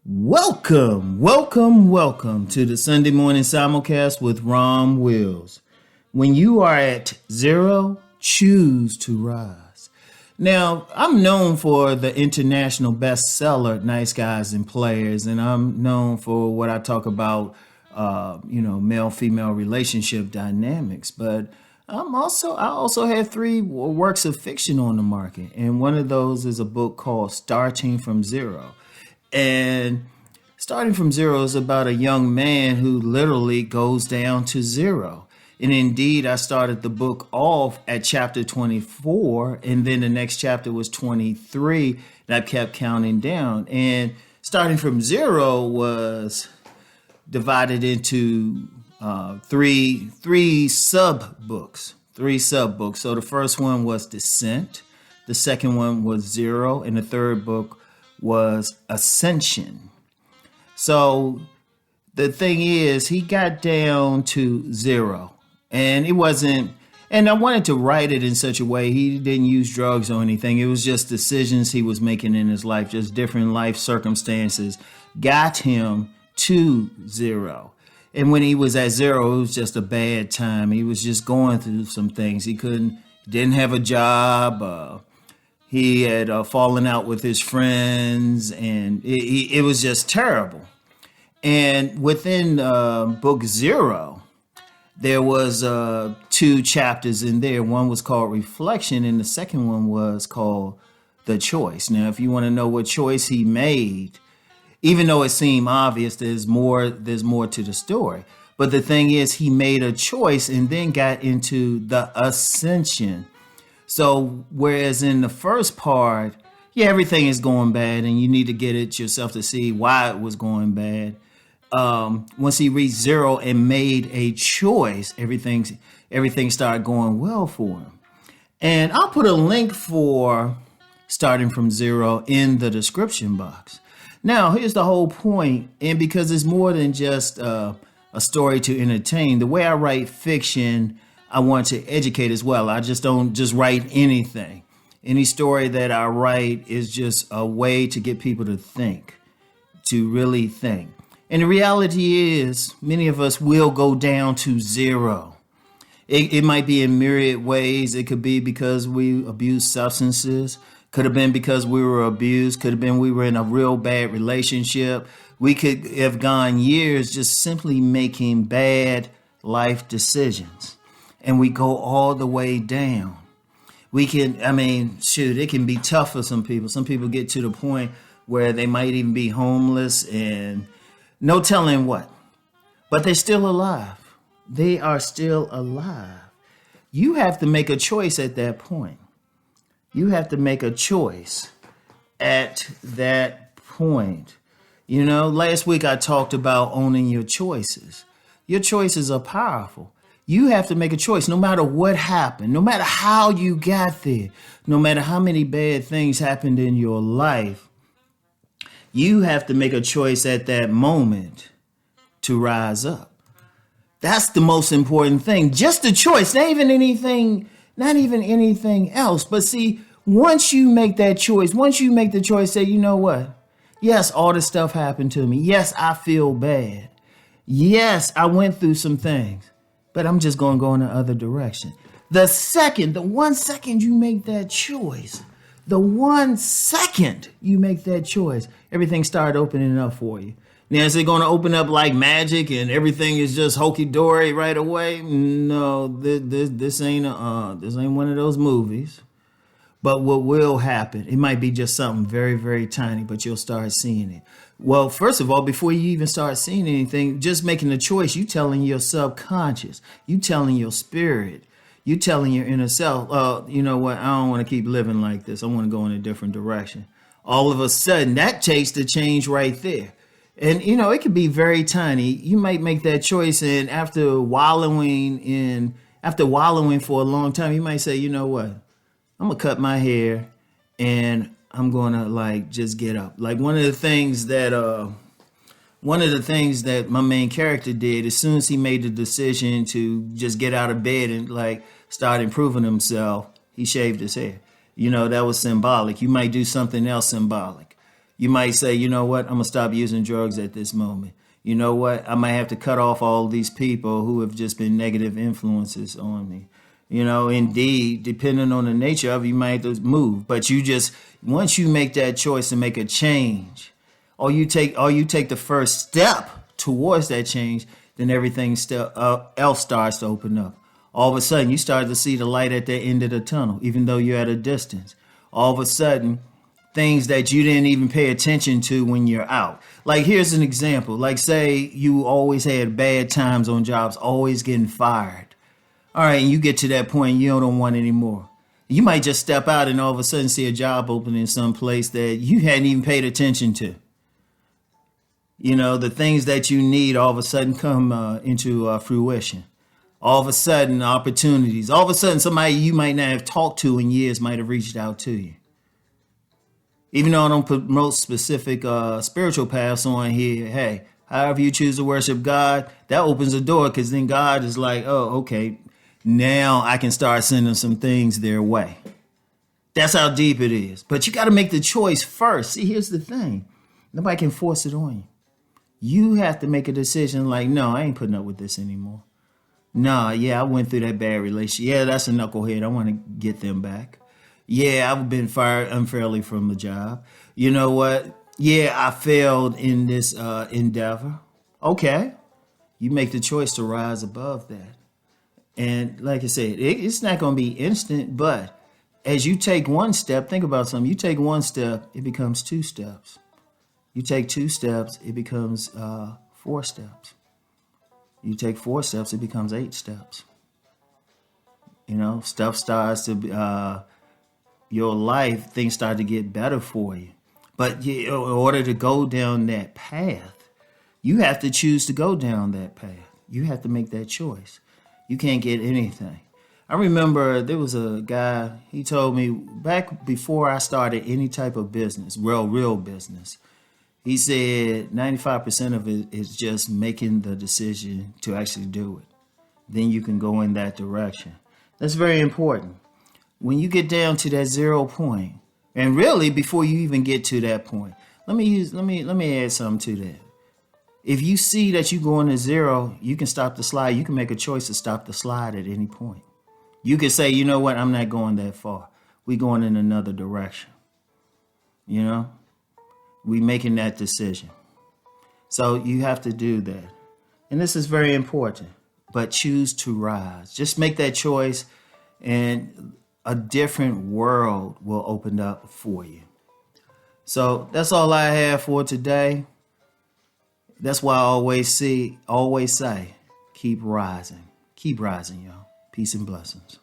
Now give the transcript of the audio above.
Welcome to the Sunday morning simulcast with Rom Wills. When you are at zero, choose to rise. Now, I'm known for the international bestseller, Nice Guys and Players, and I'm known for what I talk about, male-female relationship dynamics. But I also have three works of fiction on the market, and one of those is a book called Starting from Zero. And Starting from Zero is about a young man who literally goes down to zero. And indeed, I started the book off at chapter 24, and then the next chapter was 23, and I kept counting down. And Starting from Zero was divided into three sub books. So the first one was Descent, the second one was Zero, and the third book was Ascension. So the thing is, he got down to zero, and it wasn't, and I wanted to write it in such a way he didn't use drugs or anything. It was just decisions he was making in his life, just different life circumstances got him to zero. And when he was at zero, it was just a bad time. He was just going through some things. He didn't have a job. He had fallen out with his friends, and it was just terrible. And within book Zero, there was two chapters in there. One was called Reflection, and the second one was called The Choice. Now, if you want to know what choice he made, even though it seemed obvious, there's more to the story. But the thing is, he made a choice and then got into the ascension. So whereas in the first part, everything is going bad and you need to get it yourself to see why it was going bad. Once he reached zero and made a choice, everything started going well for him. And I'll put a link for Starting from Zero in the description box. Now, here's the whole point, and because it's more than just a story to entertain, the way I write fiction, I want to educate as well. I just don't just write anything. Any story that I write is just a way to get people to think, to really think. And the reality is, many of us will go down to zero. It might be in myriad ways. It could be because we abuse substances. Could have been because we were abused. Could have been we were in a real bad relationship. We could have gone years just simply making bad life decisions. And we go all the way down. It can be tough for some people. Some people get to the point where they might even be homeless and no telling what. But they're still alive. They are still alive. You have to make a choice at that point. You have to make a choice at that point. Last week I talked about owning your choices. Your choices are powerful. You have to make a choice no matter what happened, no matter how you got there, no matter how many bad things happened in your life. You have to make a choice at that moment to rise up. That's the most important thing. Just a choice, not even anything else. But see, once you make that choice, once you make the choice, say, you know what? Yes, all this stuff happened to me. Yes, I feel bad. Yes, I went through some things, but I'm just going to go in the other direction. The 1 second you make that choice, everything started opening up for you. Now, is it going to open up like magic and everything is just hokey-dory right away? No, this ain't one of those movies. But what will happen, it might be just something very, very tiny, but you'll start seeing it. Well, first of all, before you even start seeing anything, just making the choice, you telling your subconscious, you telling your spirit, you telling your inner self, you know what, I don't want to keep living like this. I want to go in a different direction. All of a sudden, that takes the change right there. And, it could be very tiny. You might make that choice, and after wallowing for a long time, you might say, you know what, I'm going to cut my hair, and I'm going to, just get up. Like one of the things that my main character did, as soon as he made the decision to just get out of bed and, start improving himself, he shaved his hair. That was symbolic. You might do something else symbolic. You might say, you know what, I'm going to stop using drugs at this moment. You know what, I might have to cut off all these people who have just been negative influences on me. You know, indeed, depending on the nature of it, you might have to move. But once you make that choice and make a change, or you take the first step towards that change, then everything else starts to open up. All of a sudden, you start to see the light at the end of the tunnel, even though you're at a distance. All of a sudden, things that you didn't even pay attention to when you're out. Like, here's an example. Like, say you always had bad times on jobs, always getting fired. All right, and you get to that point, you don't want any more. You might just step out and all of a sudden see a job opening someplace that you hadn't even paid attention to. You know, the things that you need all of a sudden come into fruition. All of a sudden, opportunities. All of a sudden, somebody you might not have talked to in years might have reached out to you. Even though I don't promote specific spiritual paths on here, hey, however you choose to worship God, that opens the door, because then God is like, oh, okay, now I can start sending some things their way. That's how deep it is. But you got to make the choice first. See, here's the thing. Nobody can force it on you. You have to make a decision like, no, I ain't putting up with this anymore. Nah, yeah, I went through that bad relationship. Yeah, that's a knucklehead. I want to get them back. Yeah, I've been fired unfairly from the job. You know what? Yeah, I failed in this endeavor. Okay. You make the choice to rise above that. And like I said, it's not going to be instant, but as you take one step, think about something. You take one step, it becomes 2 steps. You take 2 steps, it becomes 4 steps. You take 4 steps, it becomes 8 steps. You know, stuff starts to, your life, things start to get better for you. But in order to go down that path, you have to choose to go down that path. You have to make that choice. You can't get anything. I remember there was a guy, he told me back before I started any type of business, real business, he said 95% of it is just making the decision to actually do it. Then you can go in that direction. That's very important. When you get down to that 0 point, and really before you even get to that point, let me add something to that. If you see that you're going to 0, you can stop the slide. You can make a choice to stop the slide at any point. You can say, you know what, I'm not going that far. We're going in another direction. You know? We making that decision. So you have to do that. And this is very important. But choose to rise. Just make that choice and a different world will open up for you. So that's all I have for today. That's why I always say, keep rising. Keep rising, y'all. Peace and blessings.